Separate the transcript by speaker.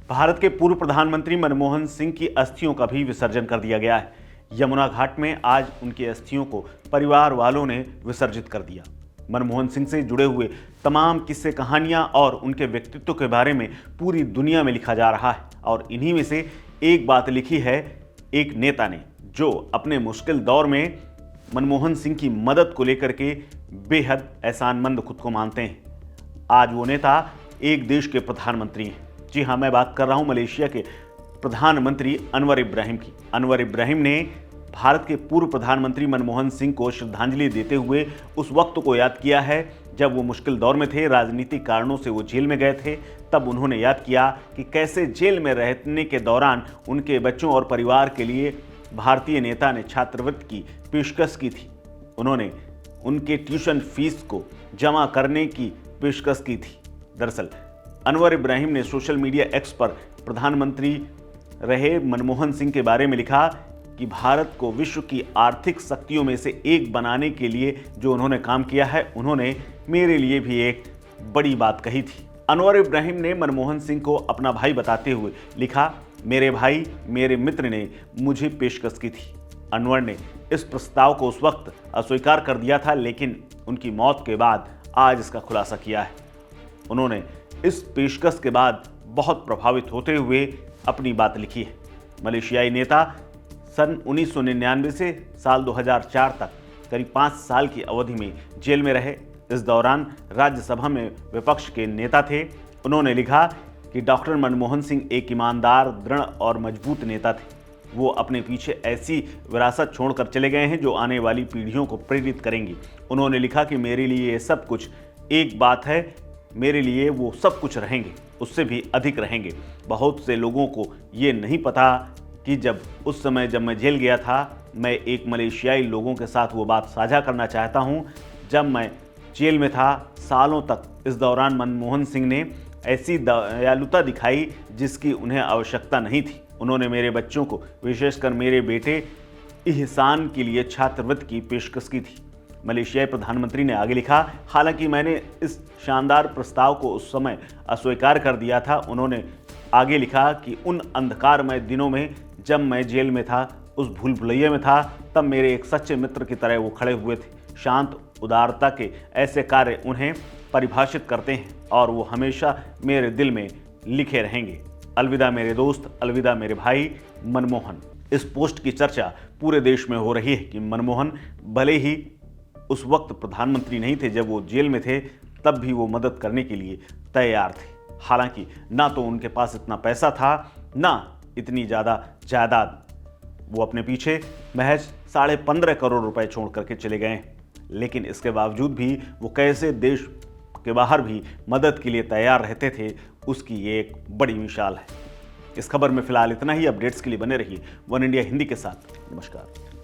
Speaker 1: भारत के पूर्व प्रधानमंत्री मनमोहन सिंह की अस्थियों का भी विसर्जन कर दिया गया है। यमुना घाट में आज उनकी अस्थियों को परिवार वालों ने विसर्जित कर दिया। मनमोहन सिंह से जुड़े हुए तमाम किस्से कहानियां और उनके व्यक्तित्व के बारे में पूरी दुनिया में लिखा जा रहा है और इन्हीं में से एक बात लिखी है एक नेता ने, जो अपने मुश्किल दौर में मनमोहन सिंह की मदद को लेकर के बेहद एहसानमंद खुद को मानते हैं। आज वो नेता एक देश के प्रधानमंत्री हैं। जी हाँ, मैं बात कर रहा हूं मलेशिया के प्रधानमंत्री अनवर इब्राहिम की। अनवर इब्राहिम ने भारत के पूर्व प्रधानमंत्री मनमोहन सिंह को श्रद्धांजलि देते हुए उस वक्त को याद किया है जब वो मुश्किल दौर में थे, राजनीतिक कारणों से वो जेल में गए थे। तब उन्होंने याद किया कि कैसे जेल में रहने के दौरान उनके बच्चों और परिवार के लिए भारतीय नेता ने छात्रवृत्ति की पेशकश की थी। उन्होंने उनके ट्यूशन फीस को जमा करने की पेशकश की थी। दरअसल अनवर इब्राहिम ने सोशल मीडिया एक्स पर प्रधानमंत्री रहे मनमोहन सिंह के बारे में लिखा कि भारत को विश्व की आर्थिक शक्तियों में से एक बनाने के लिए जो उन्होंने काम किया है, उन्होंने मेरे लिए भी एक बड़ी बात कही थी। अनवर इब्राहिम ने मनमोहन सिंह को अपना भाई बताते हुए लिखा, मेरे भाई मेरे मित्र ने मुझे पेशकश की थी। अनवर ने इस प्रस्ताव को उस वक्त अस्वीकार कर दिया था, लेकिन उनकी मौत के बाद आज इसका खुलासा किया है। उन्होंने इस पेशकश के बाद बहुत प्रभावित होते हुए अपनी बात लिखी है। मलेशियाई नेता सन 1999 से साल 2004 तक करीब 5 साल की अवधि में जेल में रहे। इस दौरान राज्यसभा में विपक्ष के नेता थे। उन्होंने लिखा कि डॉक्टर मनमोहन सिंह एक ईमानदार, दृढ़ और मजबूत नेता थे। वो अपने पीछे ऐसी विरासत छोड़कर चले गए हैं जो आने वाली पीढ़ियों को प्रेरित करेंगी। उन्होंने लिखा कि मेरे लिए ये सब कुछ एक बात है, मेरे लिए वो सब कुछ रहेंगे, उससे भी अधिक रहेंगे। बहुत से लोगों को ये नहीं पता कि उस समय जब मैं जेल गया था, मैं एक मलेशियाई लोगों के साथ वो बात साझा करना चाहता हूँ। जब मैं जेल में था सालों तक, इस दौरान मनमोहन सिंह ने ऐसी दयालुता दिखाई जिसकी उन्हें आवश्यकता नहीं थी। उन्होंने मेरे बच्चों को, विशेषकर मेरे बेटे इहसान के लिए छात्रवृत्ति की पेशकश की थी। मलेशियाई प्रधानमंत्री ने आगे लिखा, हालांकि मैंने इस शानदार प्रस्ताव को उस समय अस्वीकार कर दिया था। उन्होंने आगे लिखा कि उन अंधकारमय दिनों में जब मैं जेल में था, उस भूल भुलैया में था, तब मेरे एक सच्चे मित्र की तरह वो खड़े हुए थे। शांत उदारता के ऐसे कार्य उन्हें परिभाषित करते हैं और वो हमेशा मेरे दिल में लिखे रहेंगे। अलविदा मेरे दोस्त, अलविदा मेरे भाई मनमोहन। इस पोस्ट की चर्चा पूरे देश में हो रही है कि मनमोहन भले ही उस वक्त प्रधानमंत्री नहीं थे, जब वो जेल में थे, तब भी वो मदद करने के लिए तैयार थे। हालांकि ना तो उनके पास इतना पैसा था, ना इतनी ज़्यादा जायदाद। वो अपने पीछे महज 15.5 करोड़ रुपए छोड़ करके चले गए, लेकिन इसके बावजूद भी वो कैसे देश के बाहर भी मदद के लिए तैयार रहते थे, उसकी ये एक बड़ी मिसाल है। इस खबर में फिलहाल इतना ही। अपडेट्स के लिए बने रहिए वन इंडिया हिंदी के साथ। नमस्कार।